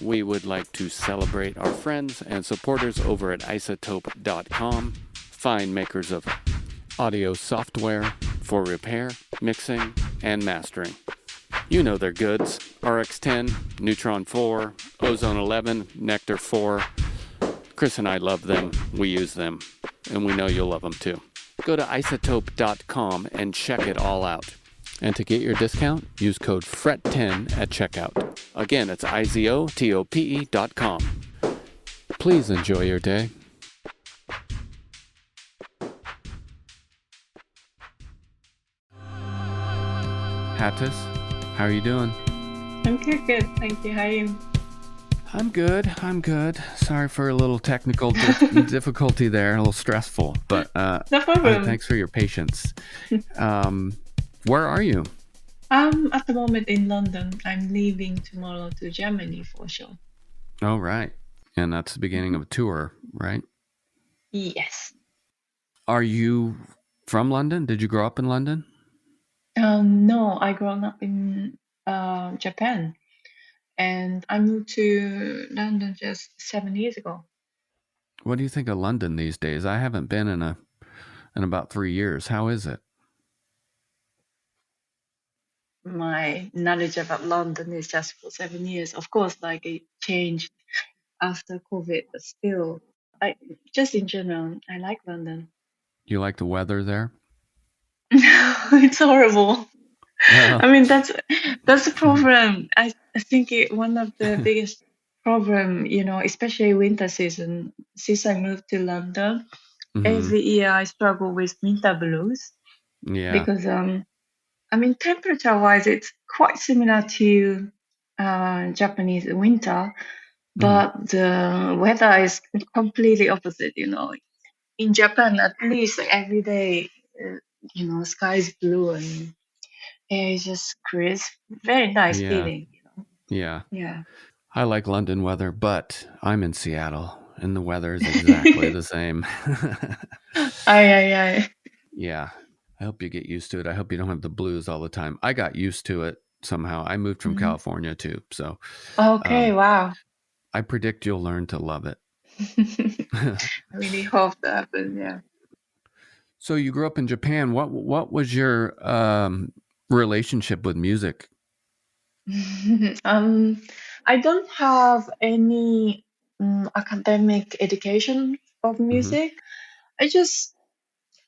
we would like to celebrate our friends and supporters over at isotope.com, fine makers of audio software for repair, mixing, and mastering. You know their goods: RX10, Neutron 4, Ozone 11, Nectar 4. Chris and I love them, we use them, and we know you'll love them too. Go to isotope.com and check it all out. And to get your discount, use code FRET10 at checkout. Again, it's izotope.com. Please enjoy your day. Hatis, how are you doing? I'm good. Thank you. How are you? I'm good. Sorry for a little technical difficulty there, a little stressful, but No problem. thanks for your patience. Where are you? I'm at the moment in London. I'm leaving tomorrow to Germany for sure. Oh, right. And that's the beginning of a tour, right? Yes. Are you from London? Did you grow up in London? No, I grown up in Japan, and I moved to London just 7 years ago. What do you think of London these days? I haven't been in about 3 years. How is it? My knowledge about London is just for 7 years. Of course, like it changed after COVID, but still, I just in general, I like London. You like the weather there? It's horrible. Well, I mean, that's the problem. I think one of the biggest problem, especially winter season. Since I moved to London, every year I struggle with winter blues yeah. because I mean, temperature-wise, it's quite similar to Japanese winter, but the weather is completely opposite. In Japan, at least every day, sky is blue and air is just crisp. Very nice feeling. Yeah. Yeah. I like London weather, but I'm in Seattle and the weather is exactly the same. Aye. Yeah. I hope you get used to it. I hope you don't have the blues all the time. I got used to it somehow. I moved from California too. So Okay, wow. I predict you'll learn to love it. I really hope that happens, yeah. So you grew up in Japan. What was your relationship with music? I don't have any academic education of music. I just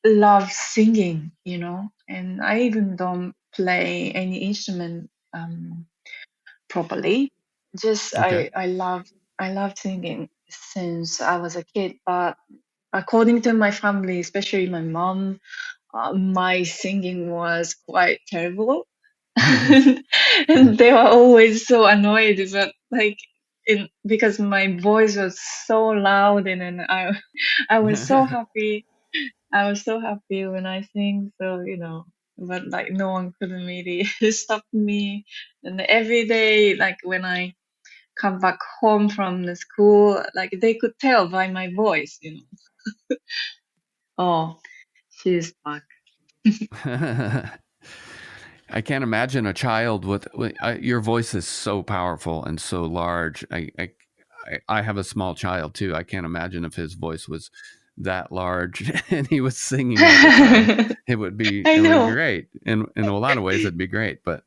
love singing, and I even don't play any instrument properly. Just Okay. I love singing since I was a kid, but according to my family, especially my mom, my singing was quite terrible. And they were always so annoyed, but because my voice was so loud, and then I was so happy. I was so happy when I sing. So but like no one could really stop me. And every day, like when I come back home from the school, like they could tell by my voice. Oh, she's back. I can't imagine a child with your voice is so powerful and so large. I have a small child too. I can't imagine if his voice was that large and he was singing all the time. It would be great. In a lot of ways, it'd be great. But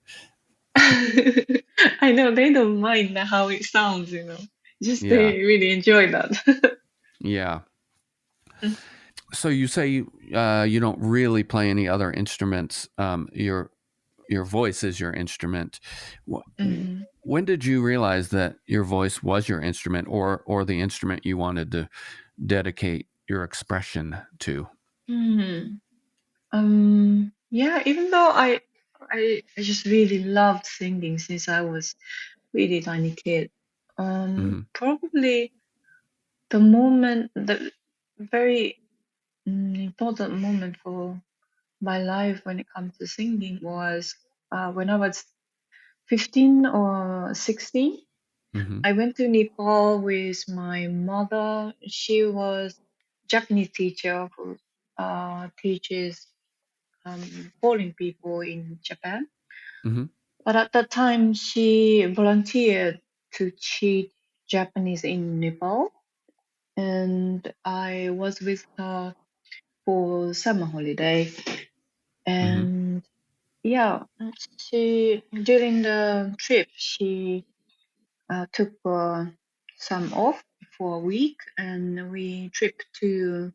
I know they don't mind how it sounds. Just they really enjoy that. Yeah. So you say you don't really play any other instruments. Your voice is your instrument. When did you realize that your voice was your instrument, or the instrument you wanted to dedicate your expression to? Yeah, even though I just really loved singing since I was really tiny kid. Probably the very important moment for my life when it comes to singing was when I was 15 or 16. I went to Nepal with my mother. She was Japanese teacher who teaches foreign people in Japan. But at that time, she volunteered to Japanese in Nepal, and I was with her for summer holiday. And yeah, she during the trip she took some off for a week, and we tripped to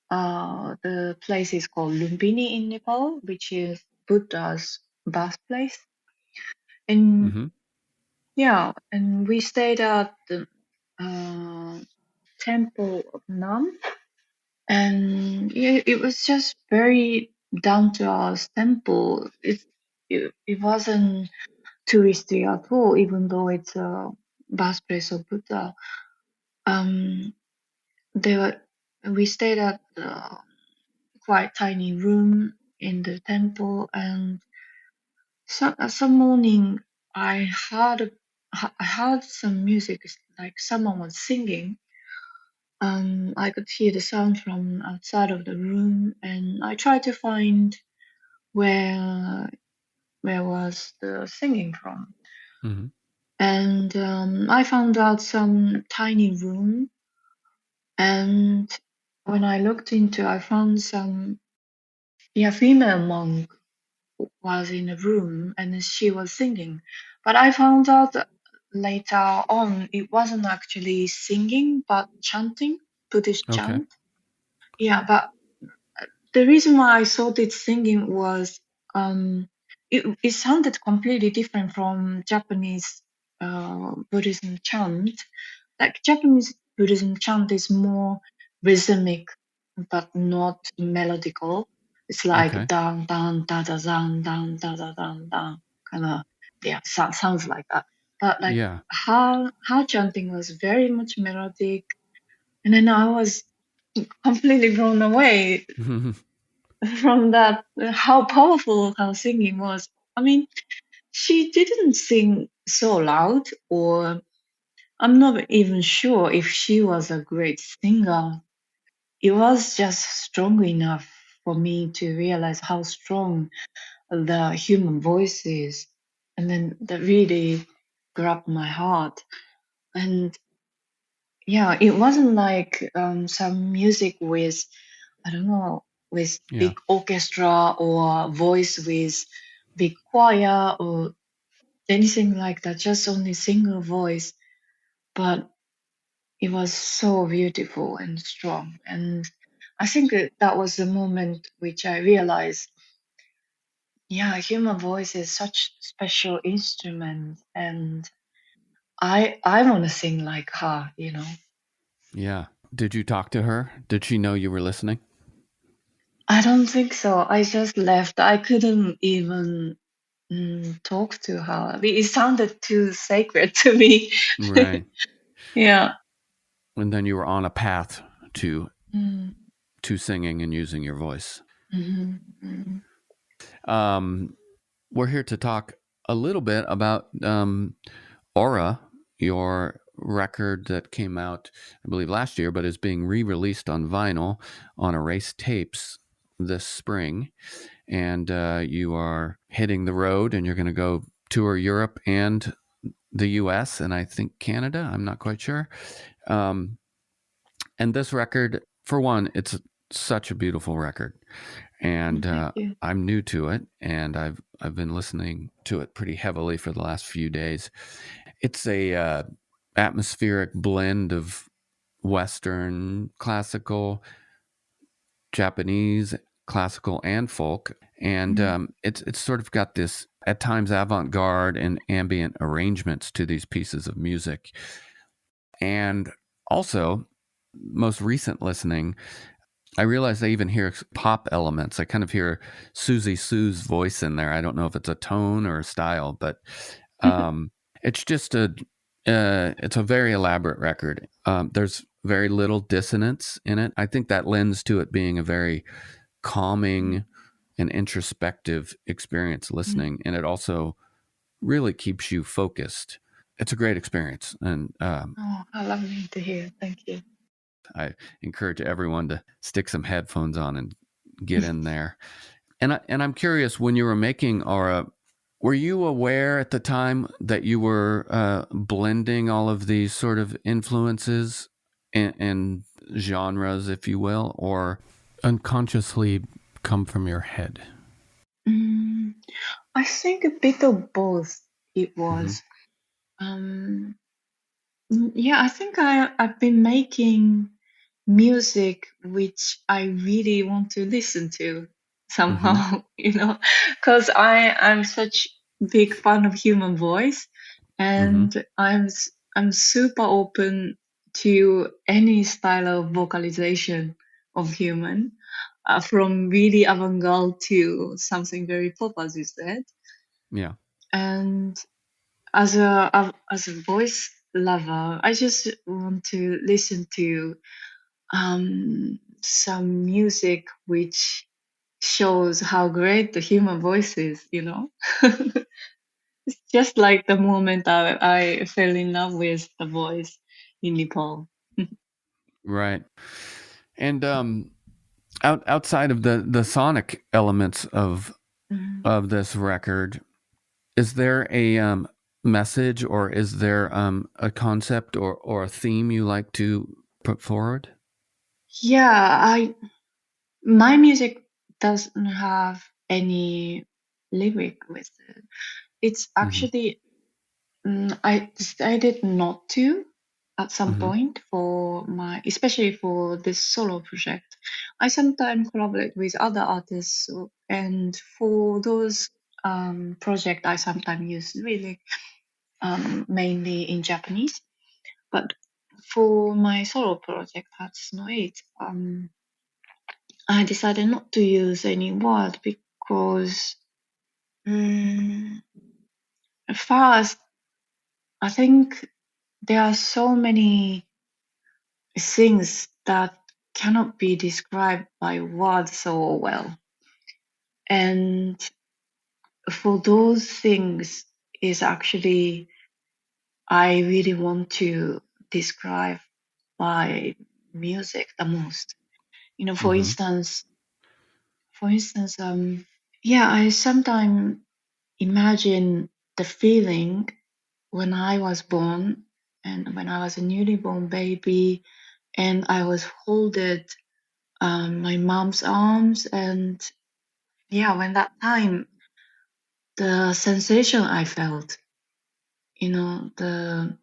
the place is called Lumbini in Nepal, which is Buddha's birthplace. And yeah, and we stayed at the temple of Nam, and it was just very down to earth temple. It wasn't touristy at all, even though it's a birthplace of Buddha. There were, we stayed at quite tiny room in the temple, and some morning I heard some music, like someone was singing. I could hear the sound from outside of the room, and I tried to find where was the singing from. And I found out some tiny room, and when I looked into, I found some female monk was in a room, and she was singing. But I found out later on it wasn't actually singing, but chanting, Buddhist chant. Yeah, but the reason why I thought it's singing was it sounded completely different from Japanese Buddhism chant. Like Japanese Buddhism chant is more rhythmic, but not melodical. It's like down, down, da da down, down, da da down, down, kind of sounds like that. But like her chanting was very much melodic, and then I was completely blown away from that. How powerful her singing was. I mean, she didn't sing so loud, or I'm not even sure if she was a great singer. It was just strong enough for me to realize how strong the human voice is. And then that really grabbed my heart. And yeah, it wasn't like some music with, I don't know, with big orchestra or voice with big choir or anything like that, just only single voice. But it was so beautiful and strong. And I think that was the moment which I realized, yeah, human voice is such special instrument, and I want to sing like her, you know. Yeah. Did you talk to her? Did she know you were listening? I don't think so. I just left. I couldn't even talk to her. It sounded too sacred to me. Right. Yeah. And then you were on a path to singing and using your voice. We're here to talk a little bit about Aura, your record that came out, I believe, last year, but is being re-released on vinyl on Erase Tapes this spring. And you are hitting the road, and you're going to go tour Europe and the US, and I think Canada. I'm not quite sure. And this record, for one, it's such a beautiful record. And I'm new to it, and I've been listening to it pretty heavily for the last few days. It's a atmospheric blend of Western, classical, Japanese, classical, and folk, and it's sort of got this at times avant-garde and ambient arrangements to these pieces of music. And also, most recent listening, I realize I even hear pop elements. I kind of hear Susie Sue's voice in there. I don't know if it's a tone or a style, but it's just it's a very elaborate record. There's very little dissonance in it. I think that lends to it being a very calming and introspective experience listening, and it also really keeps you focused. It's a great experience, and I love to hear. Thank you. I encourage everyone to stick some headphones on and get in there. And I'm curious, when you were making Aura, Were you aware at the time that you were blending all of these sort of influences and genres, if you will, or unconsciously come from your head? Mm, I think a bit of both it Mm-hmm. was. Um, yeah, I think I've been making music which I really want to listen to Mm-hmm. somehow, because I'm such big fan of human voice, Mm-hmm. and I'm super open to any style of vocalization of human, from really avant-guard to something very pop, as you said. Yeah. And as a voice lover, I just want to listen to some music which shows how great the human voice is. It's just like the moment I fell in love with the voice in Nepal. Right. And outside of the sonic elements Mhm. of this record, is there a message, or is there a concept or a theme you like to put forward? Yeah, my music doesn't have any lyric with it. It's Mm-hmm. actually I decided not to at some Mm-hmm. point especially for this solo project. I sometimes collaborate with other artists, and for those project, I sometimes use really mainly in Japanese. But for my solo project, Hatis Noit, I decided not to use any word because first, I think there are so many things that cannot be described by words so well. And for those things is actually I really want to describe by music the most. You know, for Mm-hmm. instance, yeah, I sometimes imagine the feeling when I was born and when I was a newly born baby and I was holded my mom's arms, and yeah, when that time the sensation I felt, the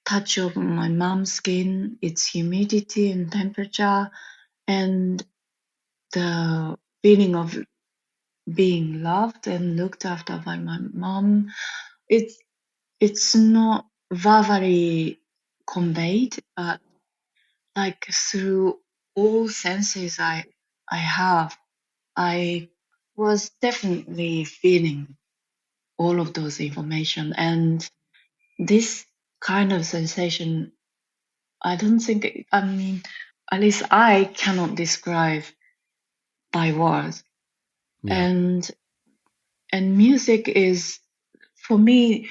touch of my mom's skin, its humidity and temperature, and the feeling of being loved and looked after by my mom, it's it's not verbally conveyed, but like through all senses I have, I was definitely feeling all of those information. And this kind of sensation, I don't think, I mean, at least I cannot describe by words. Yeah. And music is, for me,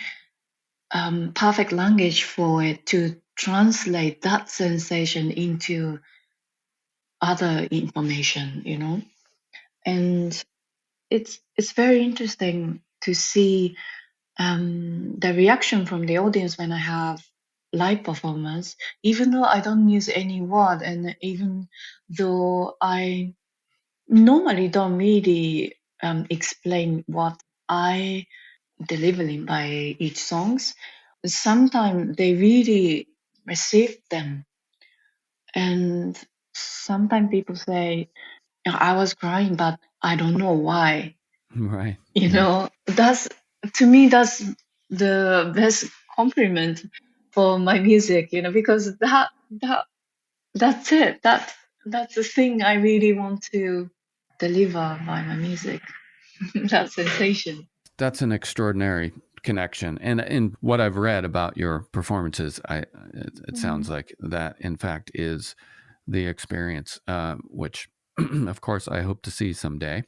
perfect language for it to translate that sensation into other information. And it's very interesting to see the reaction from the audience when I have live performance, even though I don't use any word, and even though I normally don't really explain what I delivering by each songs, sometimes they really receive them, and sometimes people say, "Yeah, I was crying, but I don't know why." Right. Yeah. That's, to me, that's the best compliment for my music, because that's it. That's the thing I really want to deliver by my music. That sensation. That's an extraordinary connection. And in what I've read about your performances, it sounds Mm. like that, in fact, is the experience, which, of course, I hope to see someday.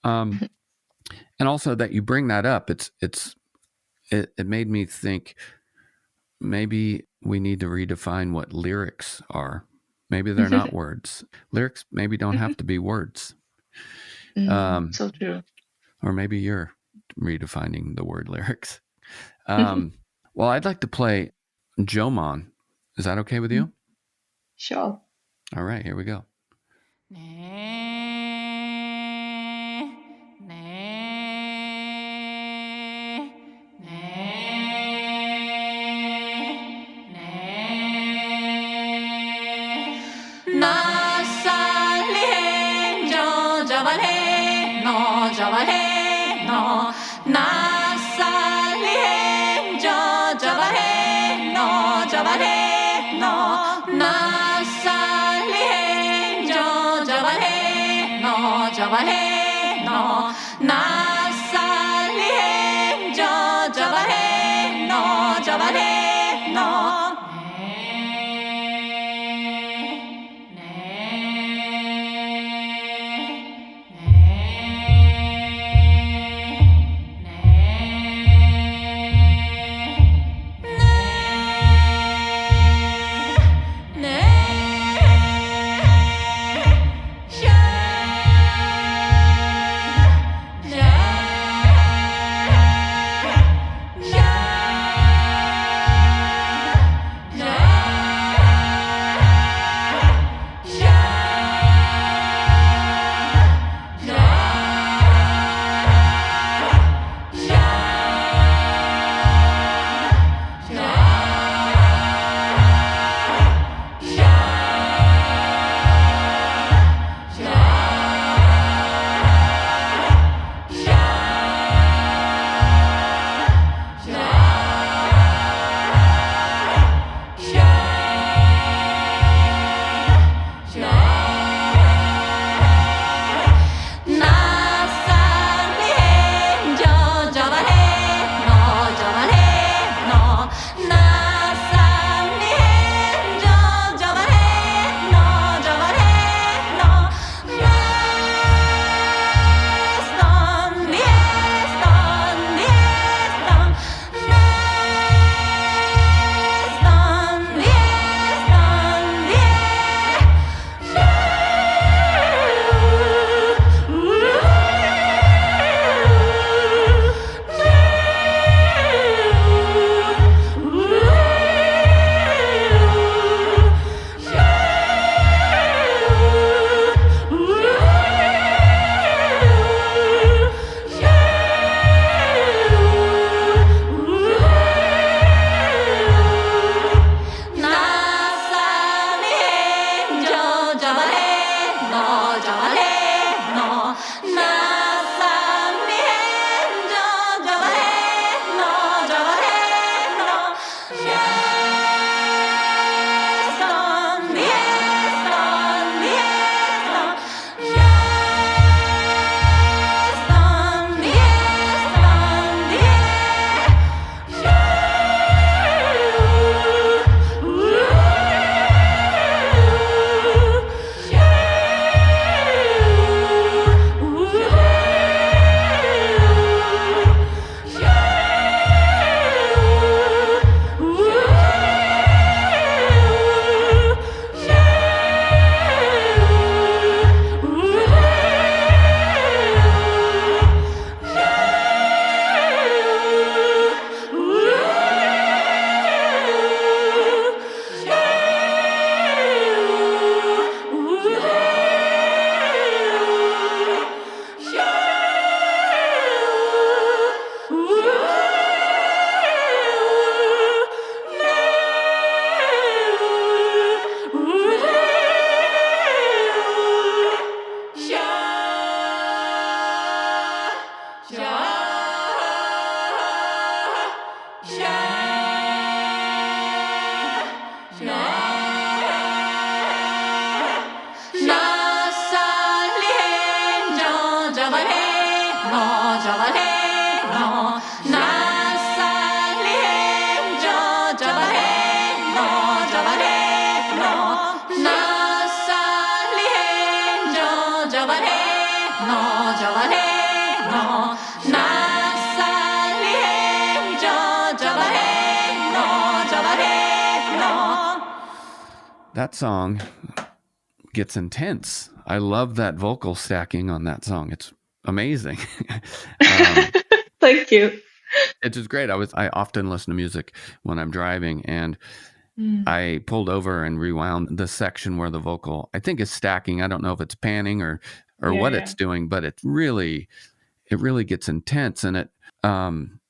Um, and also that you bring that up, it made me think maybe we need to redefine what lyrics are. Maybe they're not words. Lyrics maybe don't have to be words. Um, So true. or maybe you're redefining the word lyrics. Well, I'd like to play Jomon. Is that okay with you? Sure. All right, here we go. That song gets intense. I love that vocal stacking on that song. It's amazing. Thank you. It is great. I often listen to music when I'm driving, and Mm, I pulled over and rewound the section where the vocal, I think, is stacking. I don't know if it's panning or yeah, what yeah. it's doing, but it really gets intense, and um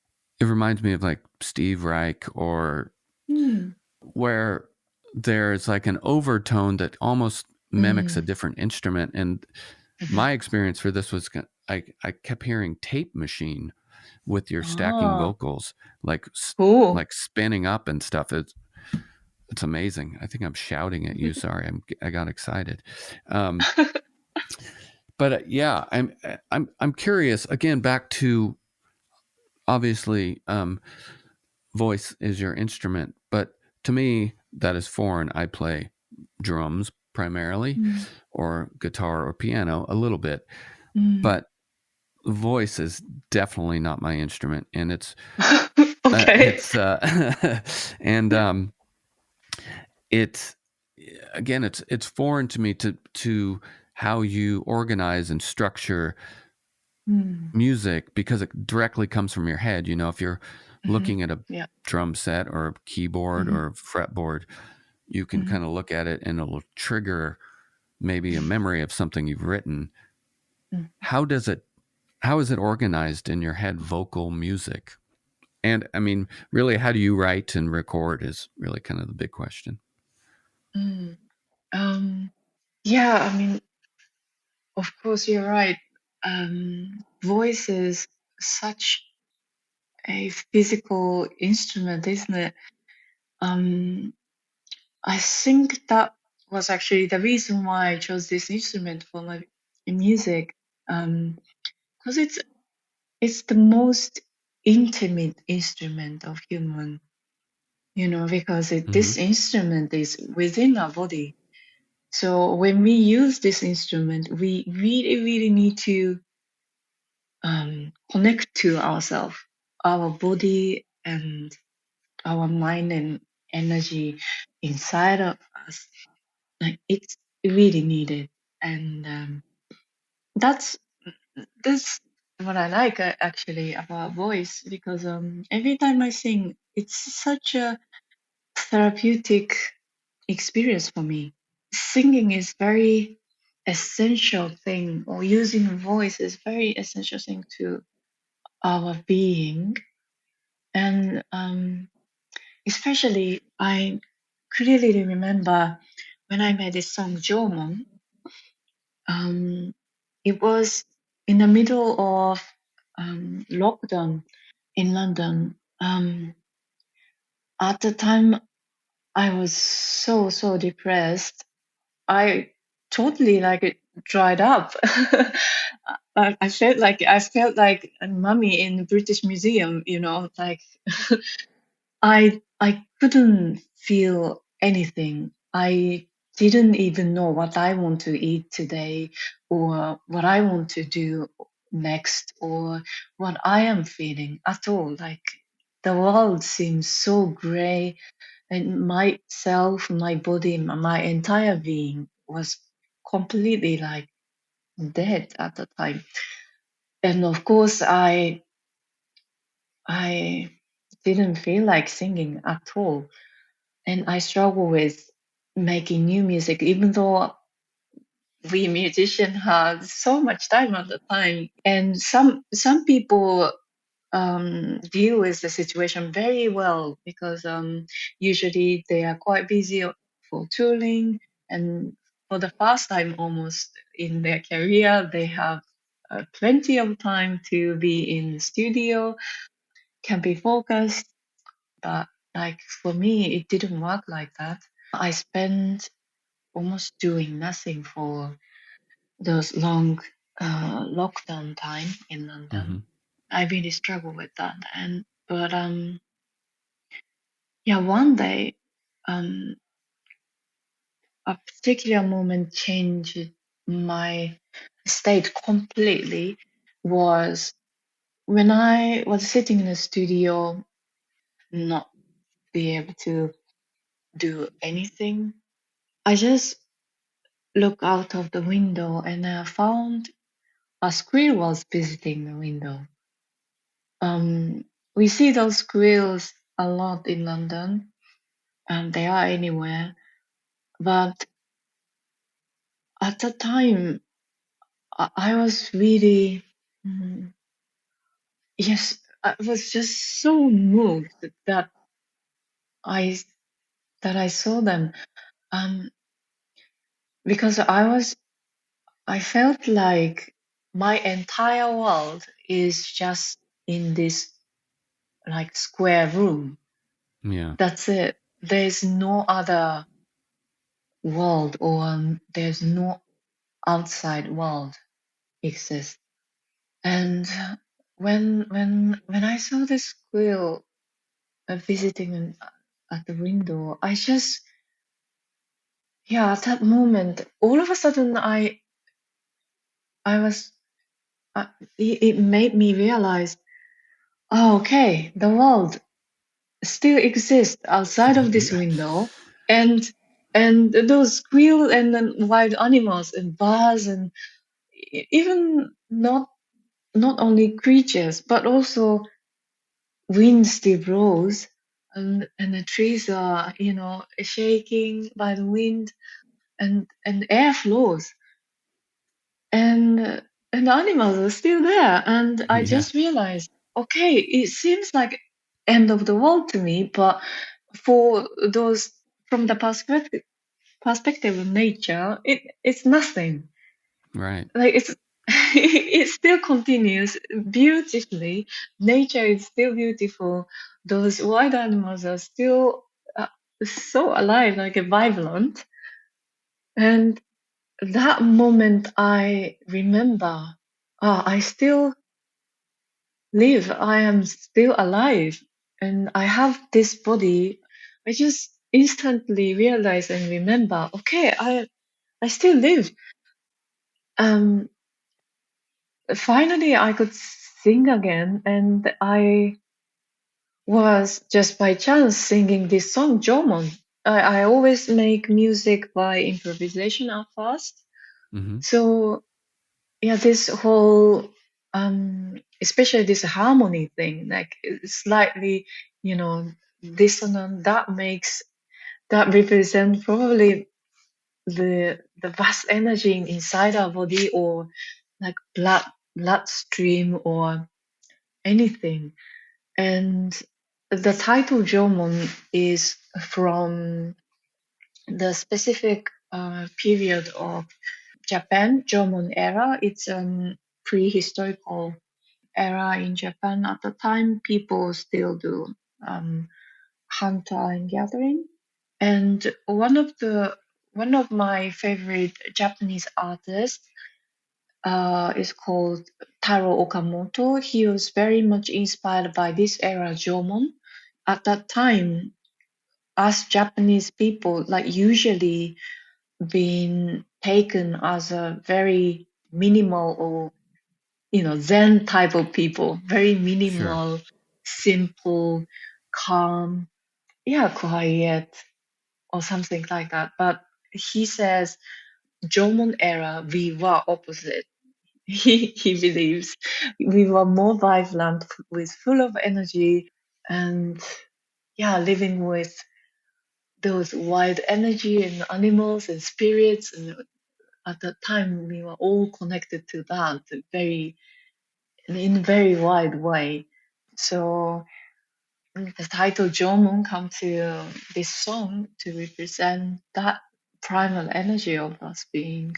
it reminds me of like Steve Reich, or Mm, where there's like an overtone that almost mimics a mm. different instrument. And Mhm. my experience for this was I kept hearing tape machine with your stacking Ah, vocals, like cool. like spinning up and stuff. It's amazing. I think I'm shouting at you. Sorry, I got excited. Um, but yeah, I'm curious again. Back to, obviously, voice is your instrument, but to me that is foreign. I play drums primarily, Mm, or guitar or piano a little bit, mm. but voice is definitely not my instrument, and Okay. it's and it's again, it's foreign to me to how you organize and structure Mm, music, because it directly comes from your head. If you're mhm. looking at a Yeah. drum set or a keyboard Mhm, or a fretboard, you can mhm, kind of look at it and it'll trigger maybe a memory of something you've written. mm, How is it organized in your head, vocal music? And I mean, really, how do you write and record is really kind of the big question. mm. Um, yeah, I mean, of course, you're right. Voice is such a physical instrument, isn't it? Um, I think that was actually the reason why I chose this instrument for my music. Because it's the most intimate instrument of human, because Mm-hmm. this instrument is within our body. So when we use this instrument, we really, really need to connect to ourselves, our body, and our mind and energy inside of us. Like it's really needed, and that's that's what I like actually about voice, because every time I sing, it's such a therapeutic experience for me. Singing is very essential thing, or using voice is very essential thing to our being. And especially, I clearly remember when I made this song Jomon. Um, it was in the middle of lockdown in London. At the time, I was so depressed. I totally like it dried up. I felt like a mummy in the British Museum. Like I couldn't feel anything. I didn't even know what I want to eat today, or what I want to do next, or what I am feeling at all. Like the world seems so gray, and myself, my body, my entire being was completely like dead at the time. And of course, I didn't feel like singing at all, and I struggle with making new music, even though we musicians had so much time at the time. And some people deal with the situation very well, because usually they are quite busy for touring, and for the first time almost in their career, they have plenty of time to be in the studio, can be focused. But like for me, it didn't work like that. I spent almost doing nothing for those long lockdown time in Mm-hmm. London. I really struggle with that. And but yeah, one day, um, a particular moment changed my state completely. Was when I was sitting in the studio, not be able to do anything. I just looked out of the window, and I found a squirrel was visiting the window. We see those squirrels a lot in London, and they are anywhere. But at the time, I was really, yes, I was just so moved I that I saw them. Um, because I felt like my entire world is just in this like square room. Yeah. That's it. There's no other world, or there's no outside world exists. And when I saw this squirrel visiting at the window, I just, yeah, at that moment, all of a sudden I was it made me realize, oh, okay, the world still exists outside of this Yeah. window, and those squirrel and then wild animals and birds and even not only creatures but also wind still blows, and the trees are shaking by the wind, and air flows, and the animals are still there, and I Yeah. just realized, okay, it seems like end of the world to me, but for those, from the perspective of nature, it's nothing. Right. Like it's it still continues beautifully. Nature is still beautiful. Those wild animals are still so alive, like vibrant. And that moment, I remember, I still live. I am still alive, and I have this body. I just instantly realize and remember, okay, I still live. Um, Finally, I could sing again, and I was just by chance singing this song, Jomon. I always make music by improvisation at first. Mm-hmm. So, yeah, this whole, especially this harmony thing, like slightly, dissonant, that represent probably the vast energy inside our body, or like bloodstream or anything. And the title Jomon is from the specific period of Japan, Jomon era. It's a prehistorical era in Japan. At the time, people still do um, hunter and gathering. And one of my favorite Japanese artists is called Taro Okamoto. He was very much inspired by this era Jomon. At that time, us Japanese people, like, usually been taken as a very minimal, or Zen type of people, very Sure. minimal, simple, calm, yeah, quiet, or something like that. But he says Jomon era, we were opposite. He believes we were more vibrant, with full of energy, and yeah, living with those wild energy and animals and spirits. And at that time, we were all connected to that in a very wide way. So the title Jomon come to this song to represent that primal energy of us being.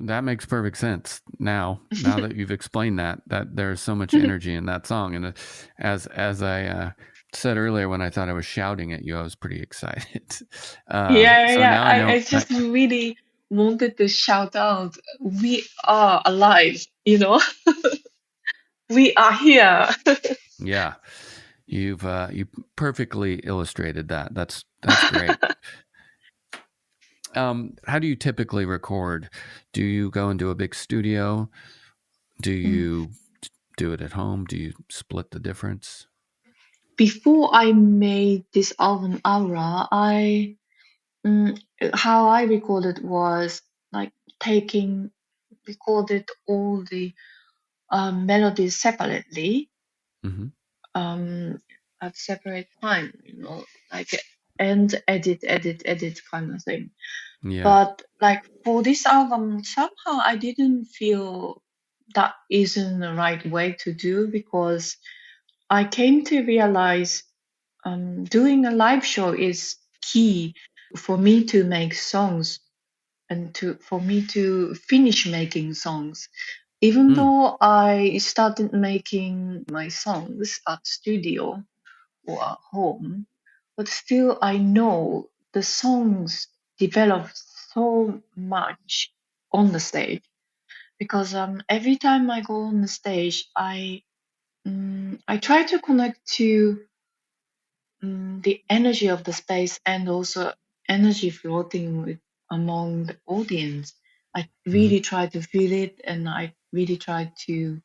That makes perfect sense now that you've explained that there's so much energy in that song. And as I said earlier, when I thought I was shouting at you, I was pretty excited. So Yeah. now I I know. just really wanted to shout out, we are alive, we are here. Yeah, you perfectly illustrated that. That's great. How do you typically record? Do you go into a big studio? Do you do it at home? Do you split the difference? Before I made this album Aura, mm, how I recorded was like recorded all the melodies separately, at separate time, like and edit kind of thing. Yeah. But like for this album, somehow I didn't feel that isn't the right way to do, because I came to realize doing a live show is key for me to make songs and for me to finish making songs. Even though I started making my songs at studio or at home, but still I know the songs develop so much on the stage, because every time I go on the stage, I try to connect to the energy of the space and also energy floating among the audience. I really try to feel it, and I really try to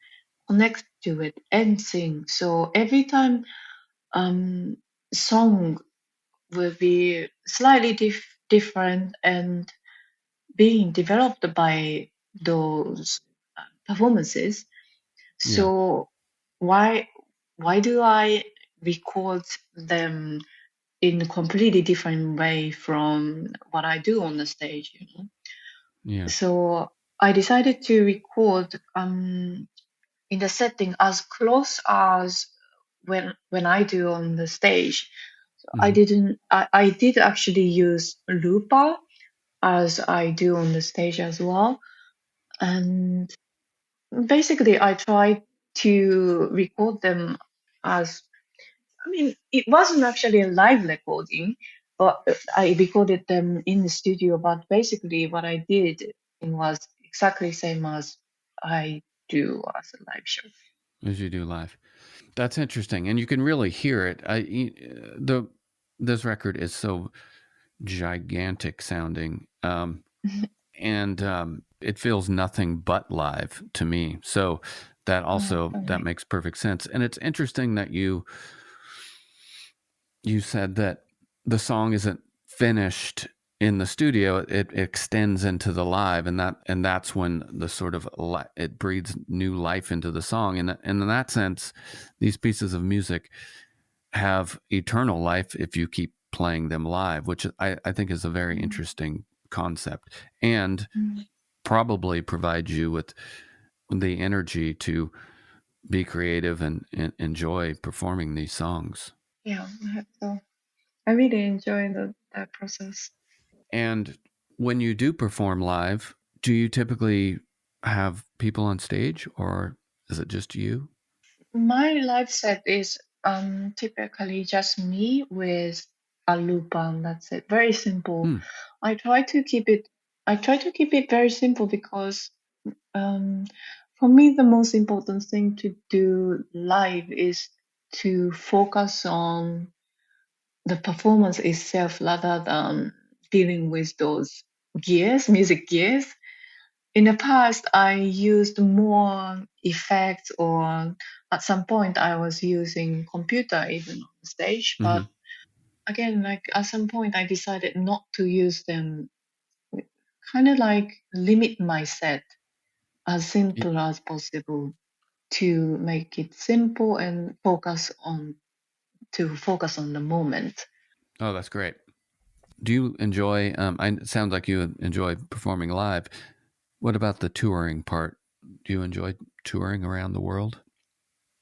connect to it and sing. So every time song will be slightly different and being developed by those performances. So why do I record them in a completely different way from what I do on the stage, Yeah. So I decided to record in the setting as close as when I do on the stage. So I did actually use looper as I do on the stage as well. And basically I tried to record them as, I mean, it wasn't actually a live recording, but I recorded them in the studio. But basically, what I did was exactly same as I do as a live show. As you do live. That's interesting, and you can really hear it. This record is so gigantic sounding, and it feels nothing but live to me. So that also that makes perfect sense. And it's interesting that you said that the song isn't finished in the studio; it extends into the live, and that's when the sort of it breathes new life into the song. And in that sense, these pieces of music have eternal life if you keep playing them live, which I think is a very interesting concept, and probably provides you with the energy to be creative and enjoy performing these songs. Yeah, so I really enjoy that process. And when you do perform live, do you typically have people on stage, or is it just you? My live set is typically just me with a loop band. That's it. Very simple. I try to keep it. I try to keep it very simple because for me the most important thing to do live is to focus on the performance itself rather than dealing with those music gears. In the past, I used more effects, or at some point, I was using computer even on the stage. But again, like at some point, I decided not to use them. Kind of like limit my set as simple as possible to make it simple and focus on the moment. Oh, that's great. Do you enjoy? It sounds like you enjoy performing live. What about the touring part? Do you enjoy touring around the world?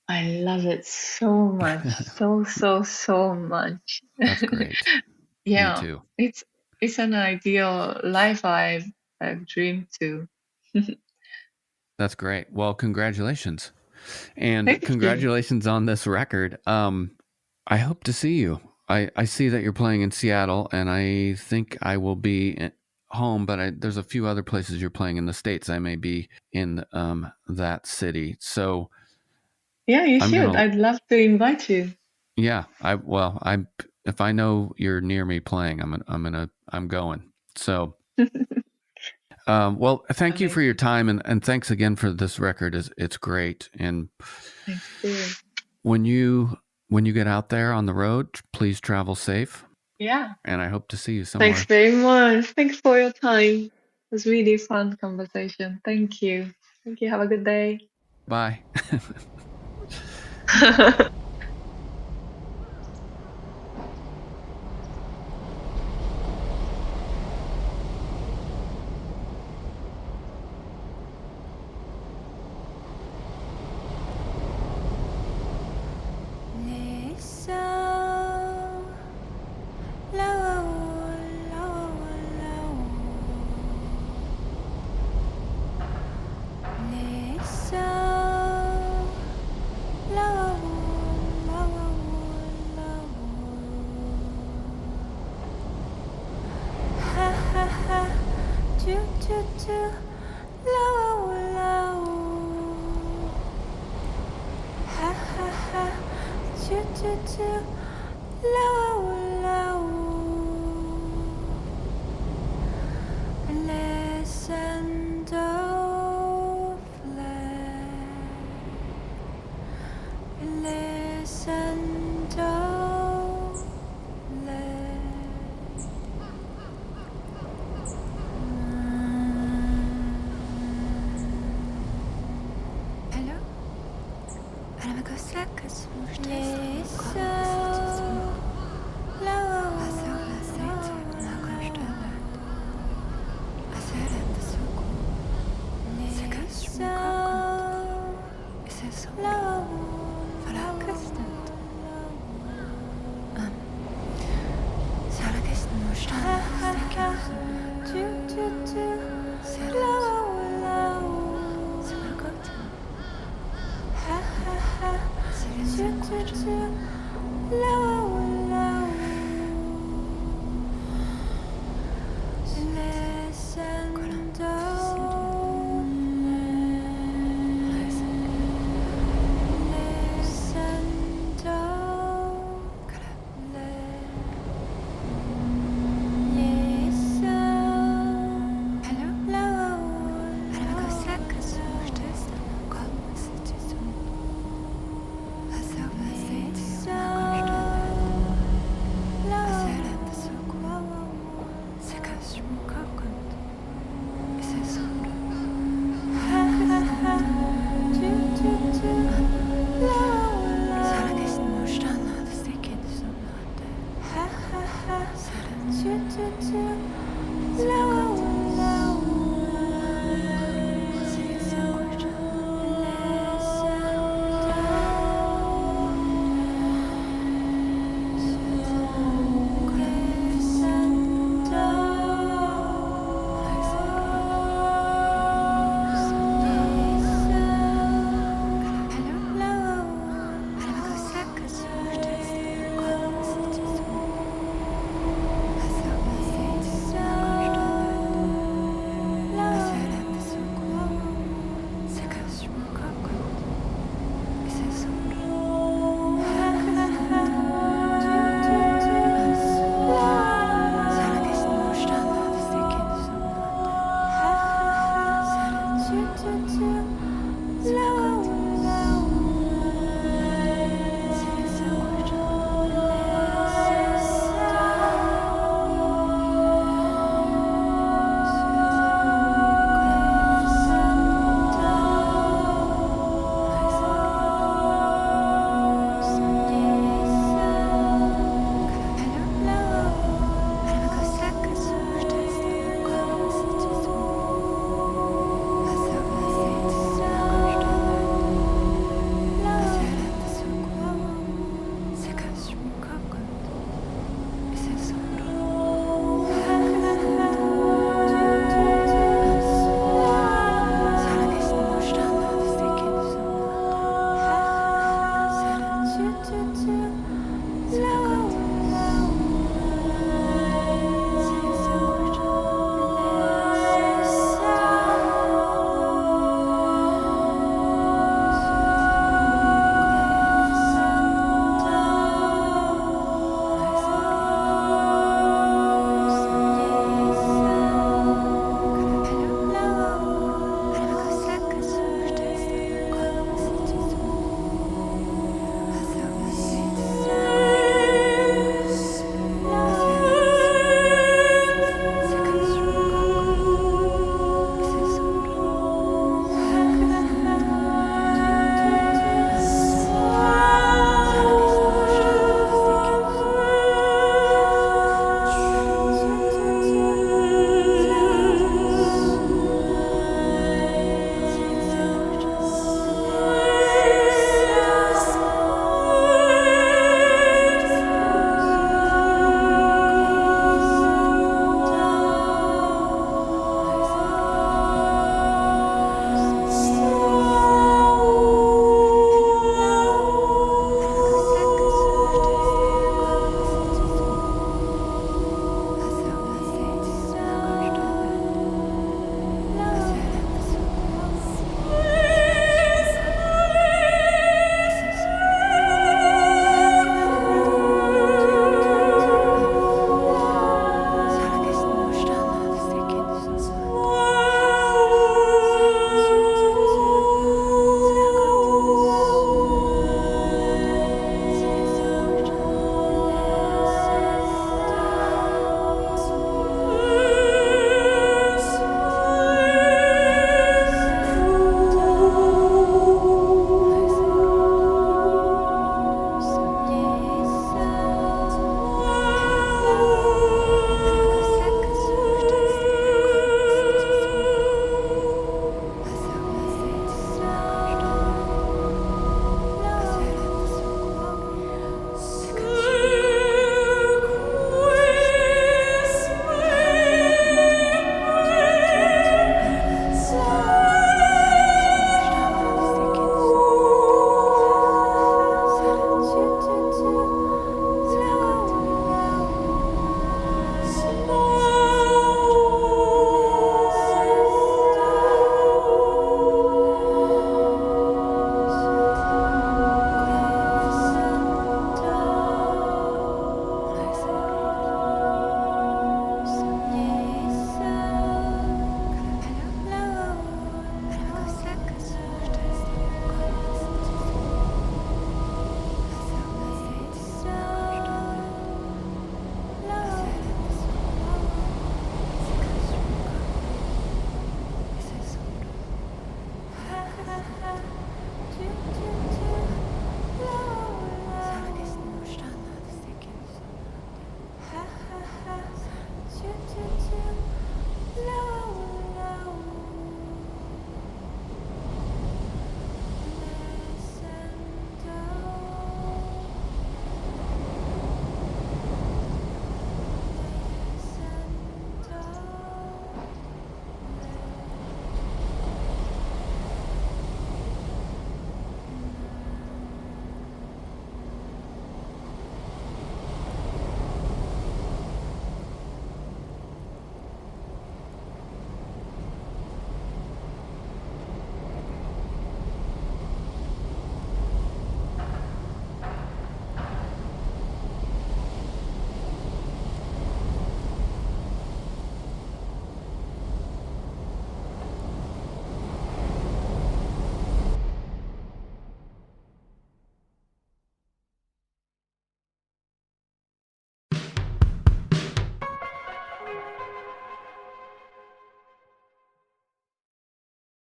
I love it so much, so much. That's great. Me Yeah, too. it's an ideal life I've dreamed to. That's great. Well, congratulations. And Thank you. congratulations on this record. I hope to see you. I see that you're playing in Seattle, and I think I will be at home, but there's a few other places you're playing in the States. I may be in that city. So Yeah, you I'm should. I'd love to invite you. Yeah, if I know you're near me playing, I'm going. So, well, thank you for your time, and thanks again for this record. It's great. And Thank you. when you get out there on the road, please travel safe. Yeah. And I hope to see you somewhere. Thanks very much. Thanks for your time. It was really fun conversation. Thank you. Thank you. Have a good day. Bye. Ha ha ha, choo choo choo.